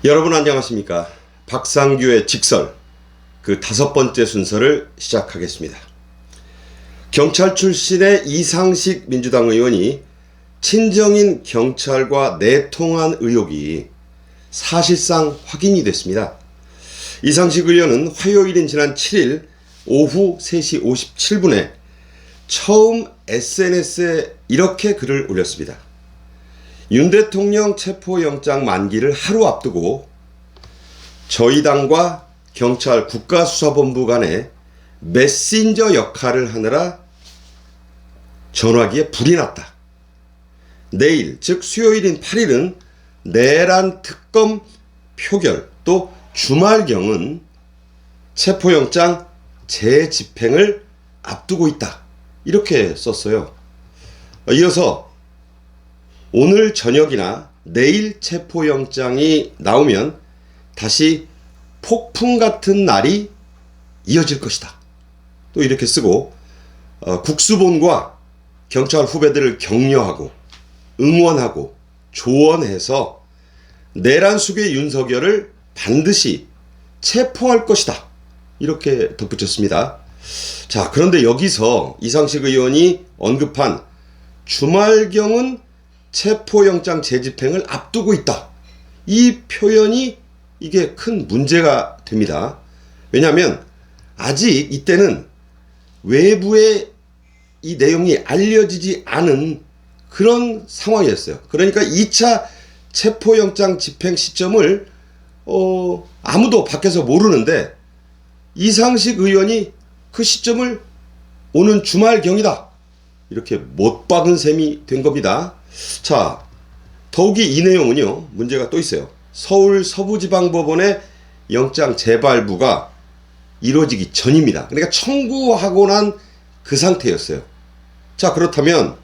여러분 안녕하십니까? 박상규의 직설 그 5번째 순서를 시작하겠습니다. 경찰 출신의 이상식 민주당 의원이 친정인 경찰과 내통한 의혹이 사실상 확인이 됐습니다. 이상식 의원은 화요일인 지난 7일 오후 3시 57분에 처음 SNS에 이렇게 글을 올렸습니다. 윤 대통령 체포영장 만기를 하루 앞두고 저희 당과 경찰 국가수사본부 간에 메신저 역할을 하느라 전화기에 불이 났다. 내일 즉 수요일인 8일은 내란 특검 표결 또 주말경은 체포영장 재집행을 앞두고 있다. 이렇게 썼어요. 이어서 오늘 저녁이나 내일 체포영장이 나오면 다시 폭풍 같은 날이 이어질 것이다. 또 이렇게 쓰고 국수본과 경찰 후배들을 격려하고 응원하고 조언해서 내란 수괴 윤석열을 반드시 체포할 것이다. 이렇게 덧붙였습니다. 자, 그런데 여기서 이상식 의원이 언급한 주말경은 체포영장 재집행을 앞두고 있다. 이 표현이 이게 큰 문제가 됩니다. 왜냐하면 아직 이때는 외부에 이 내용이 알려지지 않은 그런 상황이었어요. 그러니까 2차 체포영장 집행 시점을 아무도 밖에서 모르는데 이상식 의원이 그 시점을 오는 주말경이다. 이렇게 못 박은 셈이 된 겁니다. 자, 더욱이 이 내용은요, 문제가 또 있어요. 서울 서부지방법원의 영장 재발부가 이루어지기 전입니다. 그러니까 청구하고 난 그 상태였어요. 자, 그렇다면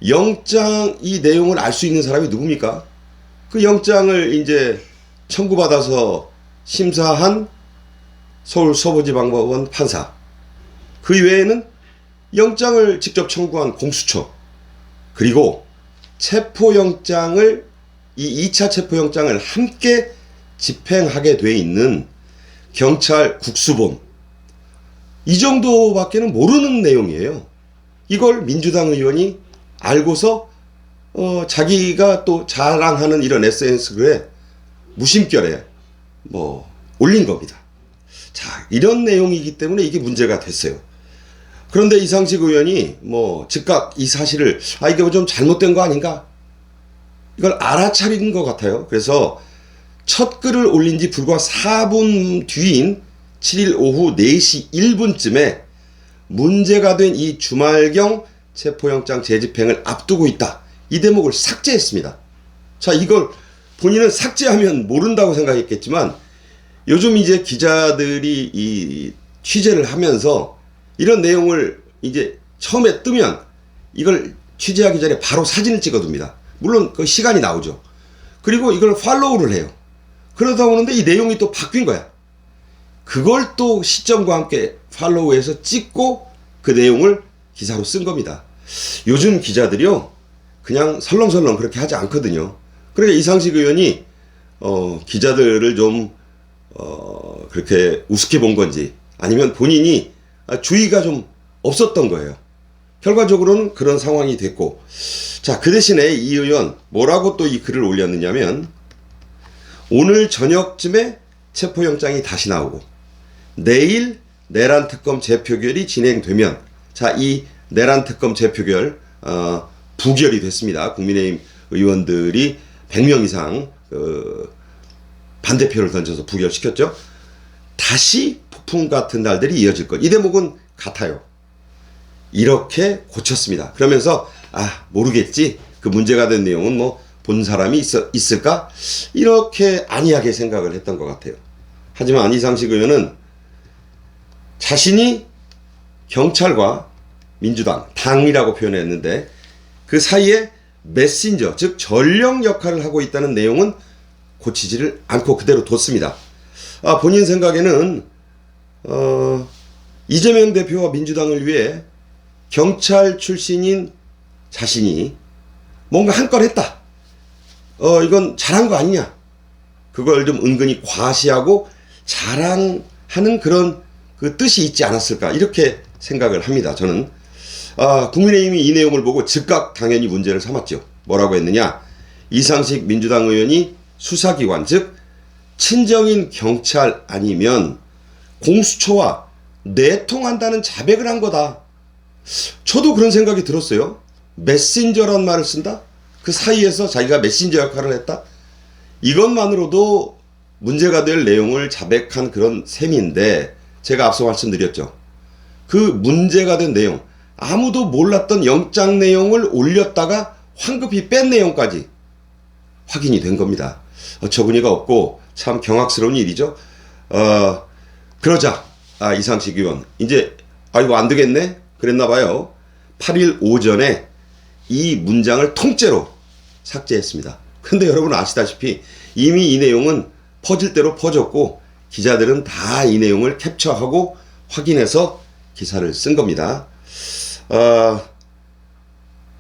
영장 이 내용을 알 수 있는 사람이 누굽니까? 그 영장을 이제 청구받아서 심사한 서울 서부지방법원 판사. 그 외에는 영장을 직접 청구한 공수처. 그리고 체포영장을 이 2차 체포영장을 함께 집행하게 돼 있는 경찰 국수본. 이 정도밖에는 모르는 내용이에요. 이걸 민주당 의원이 알고서 자기가 또 자랑하는 이런 SNS 글에 무심결에 올린 겁니다. 자, 이런 내용이기 때문에 이게 문제가 됐어요. 그런데 이상식 의원이 즉각 이 사실을 이게 좀 잘못된 거 아닌가? 이걸 알아차린 것 같아요. 그래서 첫 글을 올린 지 불과 4분 뒤인 7일 오후 4시 1분쯤에 문제가 된 이 주말경 체포영장 재집행을 앞두고 있다. 이 대목을 삭제했습니다. 자, 이걸 본인은 삭제하면 모른다고 생각했겠지만 요즘 이제 기자들이 이 취재를 하면서 이런 내용을 이제 처음에 뜨면 이걸 취재하기 전에 바로 사진을 찍어둡니다. 물론 그 시간이 나오죠. 그리고 이걸 팔로우를 해요. 그러다 보는데 이 내용이 또 바뀐 거야. 그걸 또 시점과 함께 팔로우해서 찍고 그 내용을 기사로 쓴 겁니다. 요즘 기자들이요, 그냥 설렁설렁 그렇게 하지 않거든요. 그러니까 이상식 의원이 기자들을 좀 그렇게 우습게 본 건지 아니면 본인이 주의가 좀 없었던 거예요. 결과적으로는 그런 상황이 됐고, 자, 그 대신에 이 의원 뭐라고 또 이 글을 올렸느냐면 오늘 저녁쯤에 체포영장이 다시 나오고 내일 내란특검 재표결이 진행되면, 자, 이 내란특검 재표결 부결이 됐습니다. 국민의힘 의원들이 100명 이상 반대표를 던져서 부결시켰죠. 다시 폭풍 같은 날들이 이어질 것. 이 대목은 같아요. 이렇게 고쳤습니다. 그러면서 모르겠지. 그 문제가 된 내용은 본 사람이 있을까? 이렇게 안이하게 생각을 했던 것 같아요. 하지만 이상식 의원은 자신이 경찰과 민주당, 당이라고 표현했는데 그 사이에 메신저, 즉 전령 역할을 하고 있다는 내용은 고치지를 않고 그대로 뒀습니다. 본인 생각에는 이재명 대표와 민주당을 위해 경찰 출신인 자신이 뭔가 한 건 했다. 이건 잘한 거 아니냐. 그걸 좀 은근히 과시하고 자랑하는 그런 그 뜻이 있지 않았을까 이렇게 생각을 합니다. 저는 국민의힘이 이 내용을 보고 즉각 당연히 문제를 삼았죠. 뭐라고 했느냐? 이상식 민주당 의원이 수사기관 즉 친정인 경찰 아니면 공수처와 내통한다는 자백을 한 거다. 저도 그런 생각이 들었어요. 메신저란 말을 쓴다? 그 사이에서 자기가 메신저 역할을 했다? 이것만으로도 문제가 될 내용을 자백한 그런 셈인데 제가 앞서 말씀드렸죠. 그 문제가 된 내용, 아무도 몰랐던 영장 내용을 올렸다가 황급히 뺀 내용까지 확인이 된 겁니다. 어처구니가 없고 참 경악스러운 일이죠. 그러자 이상식 의원 이제 이거 안 되겠네 그랬나 봐요. 8일 오전에 이 문장을 통째로 삭제했습니다. 근데 여러분 아시다시피 이미 이 내용은 퍼질 대로 퍼졌고 기자들은 다 이 내용을 캡처하고 확인해서 기사를 쓴 겁니다.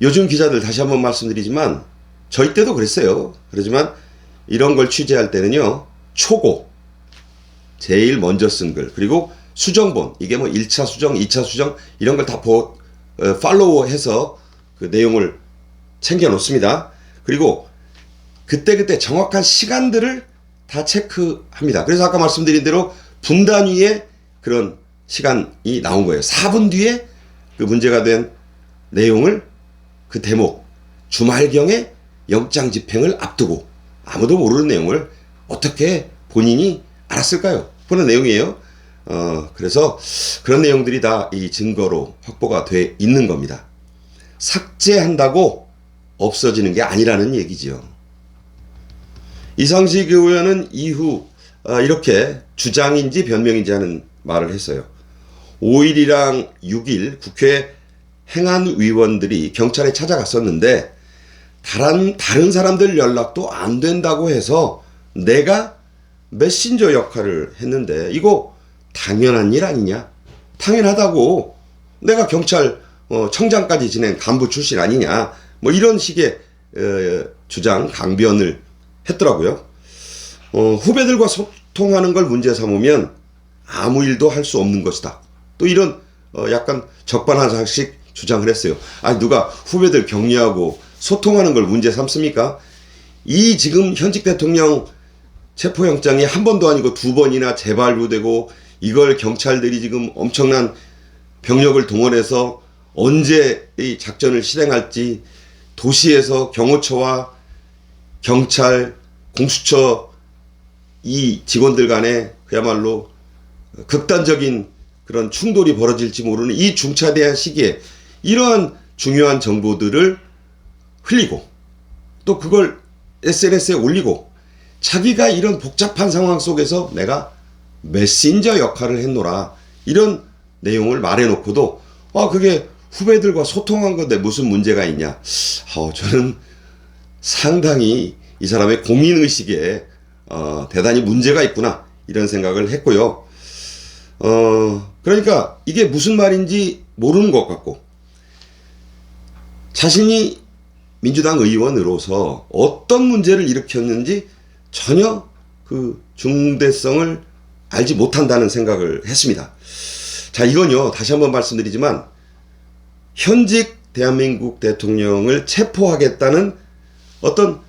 요즘 기자들 다시 한번 말씀드리지만 저희 때도 그랬어요. 그렇지만 이런 걸 취재할 때는요. 초고 제일 먼저 쓴 글 그리고 수정본 이게 뭐 1차 수정 2차 수정 이런 걸 다 팔로우해서 그 내용을 챙겨 놓습니다. 그리고 그때그때 정확한 시간들을 다 체크합니다. 그래서 아까 말씀드린 대로 분 단위의 그런 시간이 나온 거예요. 4분 뒤에 그 문제가 된 내용을 그 대목 주말경에 영장 집행을 앞두고 아무도 모르는 내용을 어떻게 본인이 알았을까요? 그런 내용이에요. 그래서 그런 내용들이 다 이 증거로 확보가 돼 있는 겁니다. 삭제한다고 없어지는 게 아니라는 얘기죠. 이상식 의원은 이후 이렇게 주장인지 변명인지 하는 말을 했어요. 5일이랑 6일 국회 행안위원들이 경찰에 찾아갔었는데 다른 사람들 연락도 안 된다고 해서 내가 메신저 역할을 했는데 이거 당연한 일 아니냐? 당연하다고. 내가 경찰 청장까지 지낸 간부 출신 아니냐? 뭐 이런 식의 주장 강변을 했더라고요. 후배들과 소통하는 걸 문제 삼으면 아무 일도 할 수 없는 것이다. 또 이런 약간 적반하장식 주장을 했어요. 누가 후배들 격려하고 소통하는 걸 문제 삼습니까? 이 지금 현직 대통령 체포영장이 한 번도 아니고 두 번이나 재발부되고 이걸 경찰들이 지금 엄청난 병력을 동원해서 언제 이 작전을 실행할지 도시에서 경호처와 경찰, 공수처 이 직원들 간에 그야말로 극단적인 그런 충돌이 벌어질지 모르는 이 중차대한 시기에 이러한 중요한 정보들을 흘리고 또 그걸 SNS에 올리고 자기가 이런 복잡한 상황 속에서 내가 메신저 역할을 했노라 이런 내용을 말해놓고도 그게 후배들과 소통한 건데 무슨 문제가 있냐. 저는 상당히 이 사람의 공인의식에 대단히 문제가 있구나 이런 생각을 했고요. 그러니까 이게 무슨 말인지 모르는 것 같고 자신이 민주당 의원으로서 어떤 문제를 일으켰는지 전혀 그 중대성을 알지 못한다는 생각을 했습니다. 자, 이건요 다시 한번 말씀드리지만 현직 대한민국 대통령을 체포하겠다는 어떤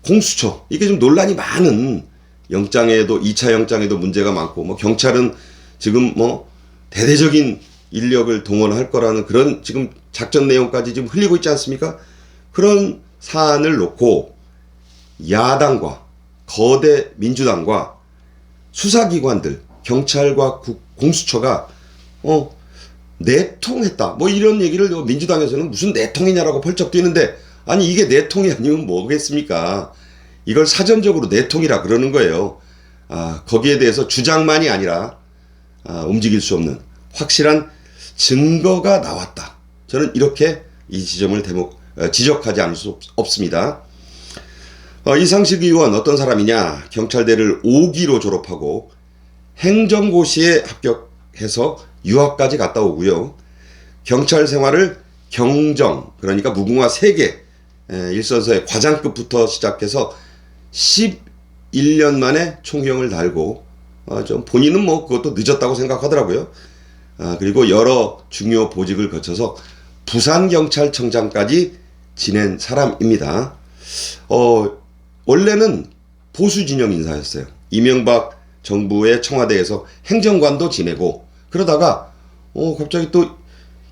공수처 이게 좀 논란이 많은 영장에도 2차 영장에도 문제가 많고 뭐 경찰은 지금 뭐 대대적인 인력을 동원할 거라는 그런 지금 작전 내용까지 지금 흘리고 있지 않습니까? 그런 사안을 놓고 야당과 거대 민주당과 수사기관들 경찰과 공수처가 내통했다 뭐 이런 얘기를 민주당에서는 무슨 내통이냐라고 펄쩍 뛰는데 아니 이게 내통이 아니면 뭐겠습니까? 이걸 사전적으로 내통이라 그러는 거예요. 거기에 대해서 주장만이 아니라 움직일 수 없는 확실한 증거가 나왔다. 저는 이렇게 이 지점을 지적하지 않을 수 없습니다. 이상식 의원 어떤 사람이냐? 경찰대를 5기로 졸업하고 행정고시에 합격해서 유학까지 갔다 오고요. 경찰 생활을 경정 그러니까 무궁화 3개 일선서의 과장급부터 시작해서 1년 만에 총경을 달고 좀 본인은 뭐 그것도 늦었다고 생각하더라고요. 그리고 여러 중요 보직을 거쳐서 부산경찰청장까지 지낸 사람입니다. 원래는 보수 진영 인사였어요. 이명박 정부의 청와대에서 행정관도 지내고 그러다가 갑자기 또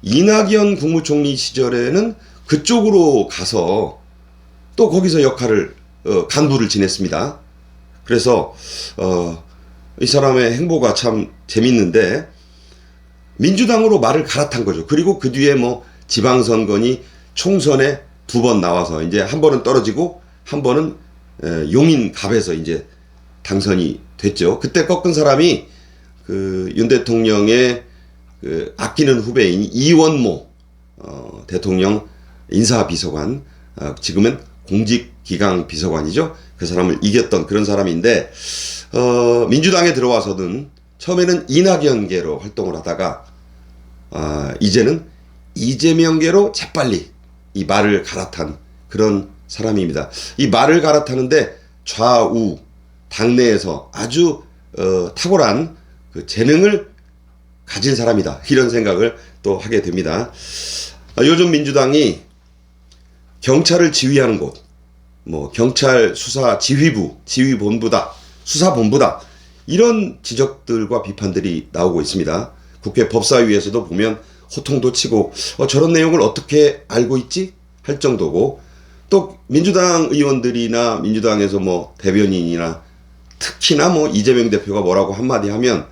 이낙연 국무총리 시절에는 그쪽으로 가서 또 거기서 역할을 간부를 지냈습니다. 그래서 이 사람의 행보가 참 재밌는데 민주당으로 말을 갈아탄 거죠. 그리고 그 뒤에 뭐 지방선거니 총선에 2번 나와서 이제 한 번은 떨어지고 한 번은 용인갑에서 이제 당선이 됐죠. 그때 꺾은 사람이 그 윤 대통령의 그 아끼는 후배인 이원모 대통령 인사비서관, 지금은 공직기강 비서관이죠. 그 사람을 이겼던 그런 사람인데 민주당에 들어와서는 처음에는 이낙연계로 활동을 하다가 이제는 이재명계로 재빨리 이 말을 갈아탄 그런 사람입니다. 이 말을 갈아타는데 좌우 당내에서 아주 탁월한 그 재능을 가진 사람이다. 이런 생각을 또 하게 됩니다. 요즘 민주당이 경찰을 지휘하는 곳, 뭐 경찰 수사 지휘부, 지휘본부다, 수사본부다, 이런 지적들과 비판들이 나오고 있습니다. 국회 법사위에서도 보면 호통도 치고 저런 내용을 어떻게 알고 있지? 할 정도고, 또 민주당 의원들이나 민주당에서 뭐 대변인이나 특히나 뭐 이재명 대표가 뭐라고 한마디 하면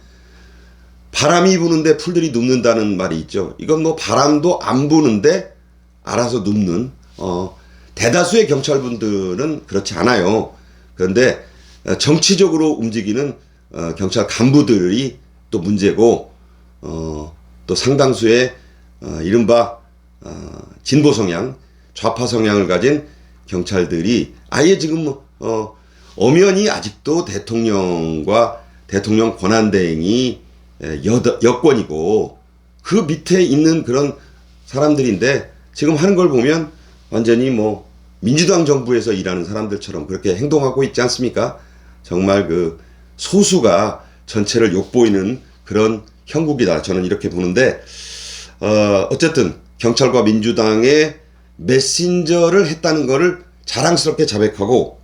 바람이 부는데 풀들이 눕는다는 말이 있죠. 이건 뭐 바람도 안 부는데 알아서 눕는, 대다수의 경찰분들은 그렇지 않아요. 그런데 정치적으로 움직이는 경찰 간부들이 또 문제고, 또 상당수의 이른바 진보 성향, 좌파 성향을 가진 경찰들이 아예 지금 엄연히 아직도 대통령과 대통령 권한대행이 여권이고 그 밑에 있는 그런 사람들인데 지금 하는 걸 보면 완전히 뭐 민주당 정부에서 일하는 사람들처럼 그렇게 행동하고 있지 않습니까? 정말 그 소수가 전체를 욕보이는 그런 형국이다. 저는 이렇게 보는데 어쨌든 경찰과 민주당의 메신저를 했다는 거를 자랑스럽게 자백하고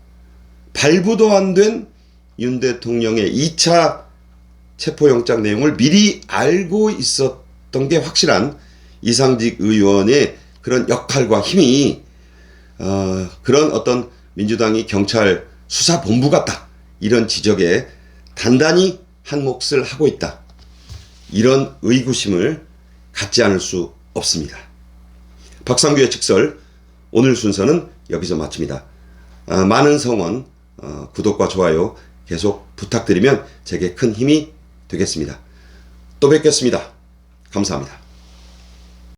발부도 안 된 윤 대통령의 2차 체포영장 내용을 미리 알고 있었던 게 확실한 이상직 의원의 그런 역할과 힘이 그런 어떤 민주당이 경찰 수사본부 같다, 이런 지적에 단단히 한 몫을 하고 있다, 이런 의구심을 갖지 않을 수 없습니다. 박상규의 직설, 오늘 순서는 여기서 마칩니다. 많은 성원, 구독과 좋아요 계속 부탁드리면 제게 큰 힘이 되겠습니다. 또 뵙겠습니다. 감사합니다.